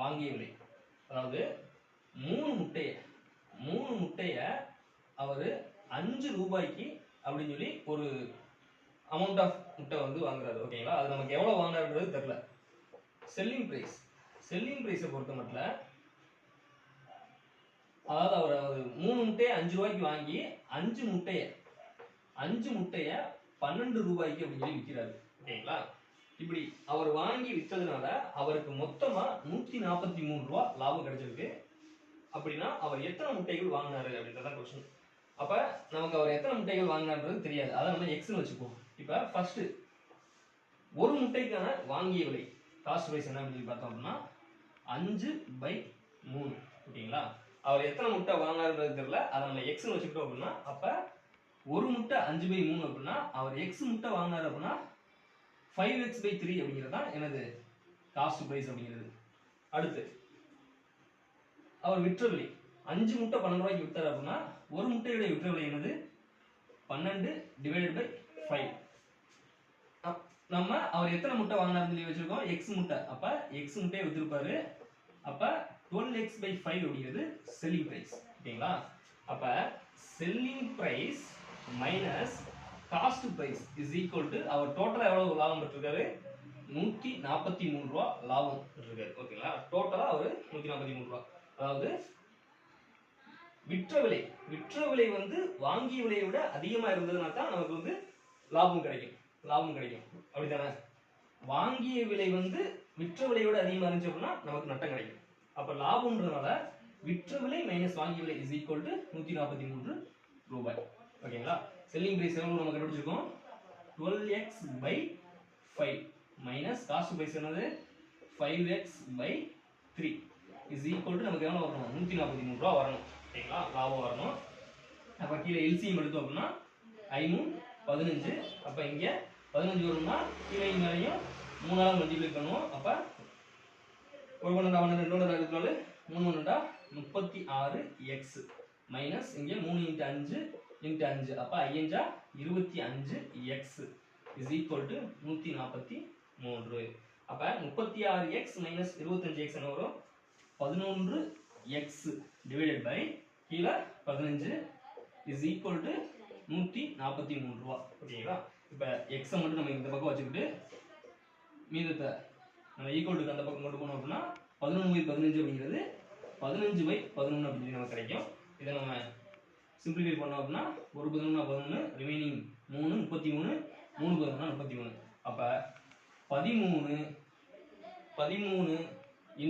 வாங்கிய விலை. அதாவது 3 முட்டைய அவர் 5 ரூபாய்க்கு அப்படின்னு சொல்லி ஒரு அமௌண்ட் ஆஃப் முட்டை வந்து வாங்குறாரு. ஓகேங்களா? அது நமக்கு எவ்வளவு வாங்குறாருன்றது தெரியல. செல்லிங் பிரைஸை பொறுத்த மட்டும், அதாவது அவர் 3 முட்டையை 5 ரூபாய்க்கு வாங்கி 5 முட்டைய 12 ரூபாய்க்கு அப்படின்னு சொல்லி விற்கிறாரு. ஓகேங்களா? இப்படி அவர் வாங்கி விற்றதுனால அவருக்கு மொத்தமா 143 ரூபா லாபம் கிடைச்சிருக்கு. அப்படின்னா அவர் எத்தனை முட்டைகள் வாங்கினாரு அப்படின்றதான் கொஸ்டின். அப்ப நமக்கு அவர் எத்தனை முட்டைகள் வாங்கினார்ன்றது தெரியாது. அதை நம்ம எக்ஸ்னு வச்சுப்போம். இப்ப ஃபர்ஸ்ட் ஒரு முட்டைக்கான வாங்கிய விலை காஸ்ட் பிரைஸ் என்ன அப்படின்னு பார்த்தோம் அப்படின்னா 5/3. ஓகேங்களா? அவர் எத்தனை முட்டை வாங்கினாருன்றது தெரியல. அதை நம்ம எக்ஸ்னு வச்சுக்கிட்டோம் அப்படின்னா அப்ப ஒரு முட்டை 5/3 அப்படின்னா அவர் எக்ஸ் முட்டை வாங்கினாரு அப்படின்னா 5x/3 அப்படிங்கிறது தான் எனது காஸ்ட் பிரைஸ் அப்படிங்கிறது. அடுத்து அவர் விற்ற விலை 5 முட்டை 12 ரூபாய்க்கு விற்றாரு அப்படின்னா ஒரு முட்டையுடைய விற்ற விலை என்னது 12/5. நம்ம அவர் எத்தனை முட்டை வாங்கினாருன்னு சொல்லி வச்சிருக்கோம் எக்ஸ் முட்டை. அப்ப எக்ஸ் முட்டையை வித்திருப்பாரு. அப்ப 12x/5 அப்படிங்கிறது செல்லிங் பிரைஸ். ஓகேங்களா? அப்ப selling price minus cost price is equal to அவர் டோட்டலா எவ்வளவு லாபம் பெற்றிருக்காரு 143 ரூபா லாபம் பெற்றிருக்காரு. ஓகேங்களா? டோட்டலா அவர் 143 ரூபா. அதாவது விற்ற விலை வந்து வாங்கிய விலையை விட அதிகமா இருந்ததுனா தான் நமக்கு வந்து லாபம் கிடைக்கும். அப்படிதானே? வாங்கிய விலை வந்து விற்ற விலையோட அதிகமா இருந்துச்சு அப்படின்னா நமக்கு நட்டம் கிடைக்கும். அப்ப லாபம்ன்றதுனால விற்ற விலை மைனஸ் வாங்கிய விலை இஸ் ஈக்குவல் டு 143 ரூபாய். ஓகேங்களா? செல்லிங் பிரைஸ் எவ்வளவு நம்ம கண்டுபிடிச்சிருக்கோம் 12x/5 மைனஸ் காஸ்ட் பிரைஸ் என்னது 5x/3 இஸ் ஈக்குவல் டு நமக்கு எவ்வளவு வரணும் 143 ரூபாய் வரணும். ஓகேங்களா? லாபம் வரணும். அப்ப கீழே எல்சிஎம் எடுத்தோம் அப்படின்னா 5×15. அப்ப இங்க 15 வரும்னா கீழே மேலையும் 3ஆல மல்டிப்ளை பண்ணுவோம். அப்ப 1 12 2 24 3 36x மைனஸ் இங்க 3×5 அப்ப 5×25x is equal to 143. அப்ப 36x மைனஸ் 25x என்ன வரும் 11x divided by கீழ 15 is equal to 143 ரூபா. ஓகேங்களா? இப்ப x மட்டும் நம்ம இந்த பக்கம் வச்சுக்கிட்டு மீதத்தை நம்ம ஈக்குவல் டு அந்த பக்கம் கொண்டு போனோம் அப்படின்னா 11/15 அப்படிங்கிறது 15/11 அப்படின்னு நமக்கு கிடைக்கும். இதை நம்ம சிம்பிளிஃபை பண்ணோம் அப்படின்னா 1 11 11 ரிமைனிங் 3 33 3 11 33. அப்ப 13